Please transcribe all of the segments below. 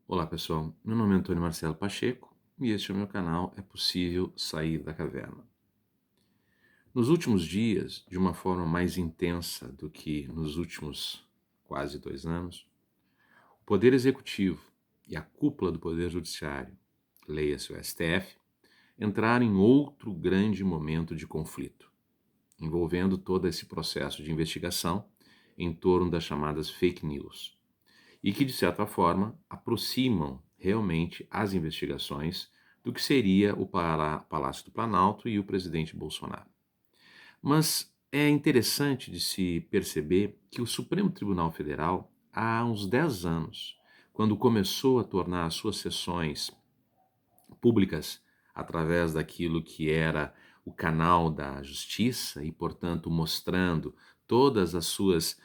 Olá pessoal, meu nome é Antônio Marcelo Pacheco e este é o meu canal É Possível Sair da Caverna. Nos últimos dias, de uma forma mais intensa do que nos últimos quase 2 anos, o Poder Executivo e a cúpula do Poder Judiciário, leia-se o STF, entraram em outro grande momento de conflito, envolvendo todo esse processo de investigação em torno das chamadas fake news e que, de certa forma, aproximam realmente as investigações do que seria o Palácio do Planalto e o presidente Bolsonaro. Mas é interessante de se perceber que o Supremo Tribunal Federal, há uns 10 anos, quando começou a tornar as suas sessões públicas através daquilo que era o canal da justiça e, portanto, mostrando todas as suas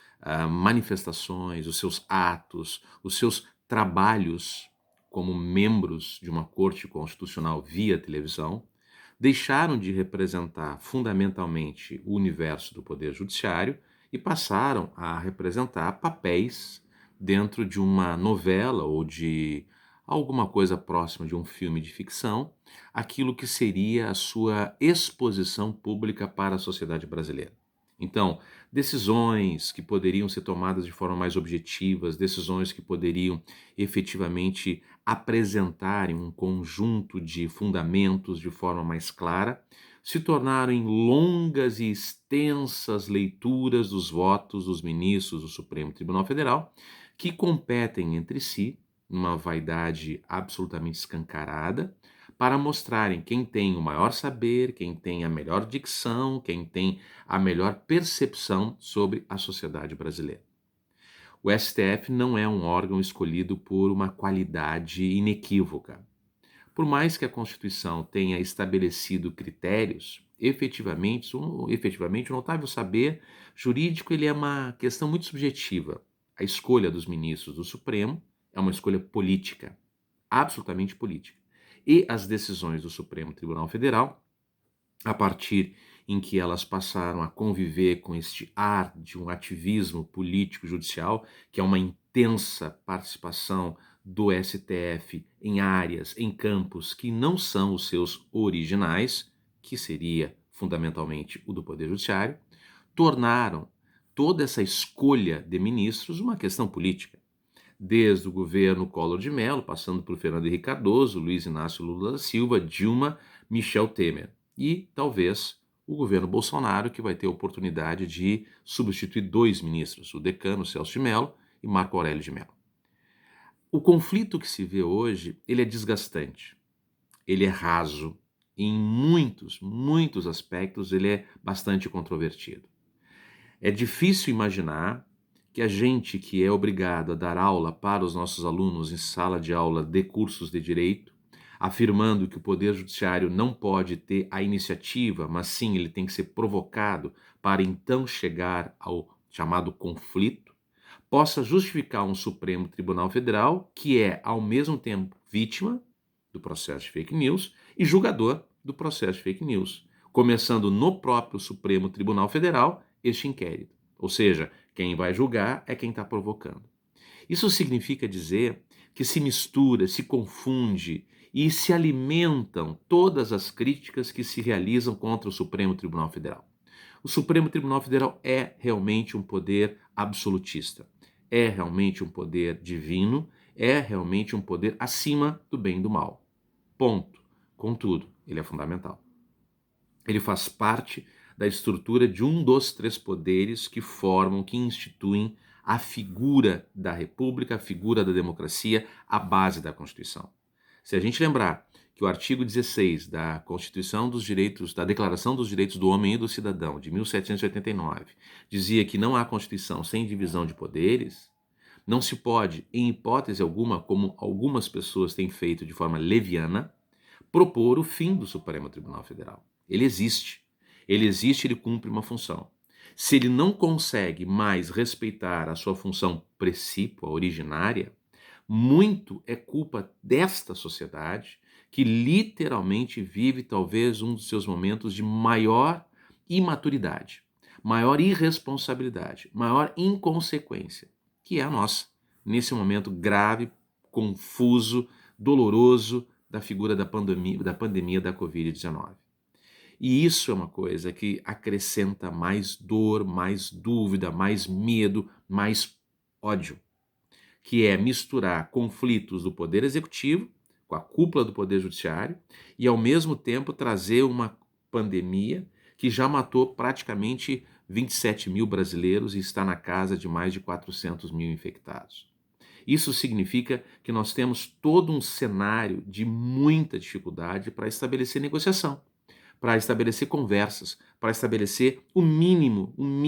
manifestações, os seus atos, os seus trabalhos como membros de uma corte constitucional via televisão, deixaram de representar fundamentalmente o universo do poder judiciário e passaram a representar papéis dentro de uma novela ou de alguma coisa próxima de um filme de ficção, aquilo que seria a sua exposição pública para a sociedade brasileira. Então, decisões que poderiam ser tomadas de forma mais objetivas, decisões que poderiam efetivamente apresentarem um conjunto de fundamentos de forma mais clara, se tornaram em longas e extensas leituras dos votos dos ministros do Supremo Tribunal Federal, que competem entre si numa vaidade absolutamente escancarada, para mostrarem quem tem o maior saber, quem tem a melhor dicção, quem tem a melhor percepção sobre a sociedade brasileira. O STF não é um órgão escolhido por uma qualidade inequívoca. Por mais que a Constituição tenha estabelecido critérios, efetivamente o notável saber jurídico ele é uma questão muito subjetiva. A escolha dos ministros do Supremo é uma escolha política, absolutamente política. E as decisões do Supremo Tribunal Federal, a partir em que elas passaram a conviver com este ar de um ativismo político judicial, que é uma intensa participação do STF em áreas, em campos que não são os seus originais, que seria fundamentalmente o do Poder Judiciário, tornaram toda essa escolha de ministros uma questão política. Desde o governo Collor de Mello, passando por Fernando Henrique Cardoso, Luiz Inácio Lula da Silva, Dilma, Michel Temer. E talvez o governo Bolsonaro, que vai ter a oportunidade de substituir dois ministros, o decano Celso de Mello e Marco Aurélio de Mello. O conflito que se vê hoje, ele é desgastante, ele é raso, em muitos aspectos ele é bastante controvertido. É difícil imaginar que a gente que é obrigado a dar aula para os nossos alunos em sala de aula de cursos de direito, afirmando que o Poder Judiciário não pode ter a iniciativa, mas sim ele tem que ser provocado para então chegar ao chamado conflito, possa justificar um Supremo Tribunal Federal que é, ao mesmo tempo, vítima do processo de fake news e julgador do processo de fake news, começando no próprio Supremo Tribunal Federal este inquérito. Ou seja, quem vai julgar é quem está provocando. Isso significa dizer que se mistura, se confunde e se alimentam todas as críticas que se realizam contra o Supremo Tribunal Federal. O Supremo Tribunal Federal é realmente um poder absolutista, é realmente um poder divino, é realmente um poder acima do bem e do mal. Ponto. Contudo, ele é fundamental. Ele faz parte da estrutura de um dos três poderes que formam, que instituem a figura da República, a figura da democracia, a base da Constituição. Se a gente lembrar que o artigo 16 da Constituição dos Direitos, da Declaração dos Direitos do Homem e do Cidadão, de 1789, dizia que não há Constituição sem divisão de poderes, não se pode, em hipótese alguma, como algumas pessoas têm feito de forma leviana, propor o fim do Supremo Tribunal Federal. Ele existe. Ele existe, ele cumpre uma função. Se ele não consegue mais respeitar a sua função precípua, originária, muito é culpa desta sociedade que literalmente vive talvez um dos seus momentos de maior imaturidade, maior irresponsabilidade, maior inconsequência, que é a nossa, nesse momento grave confuso, doloroso da figura da pandemia da Covid-19. E isso é uma coisa que acrescenta mais dor, mais dúvida, mais medo, mais ódio, que é misturar conflitos do poder executivo com a cúpula do poder judiciário e, ao mesmo tempo, trazer uma pandemia que já matou praticamente 27 mil brasileiros e está na casa de mais de 400 mil infectados. Isso significa que nós temos todo um cenário de muita dificuldade para estabelecer negociação, para estabelecer conversas, para estabelecer o mínimo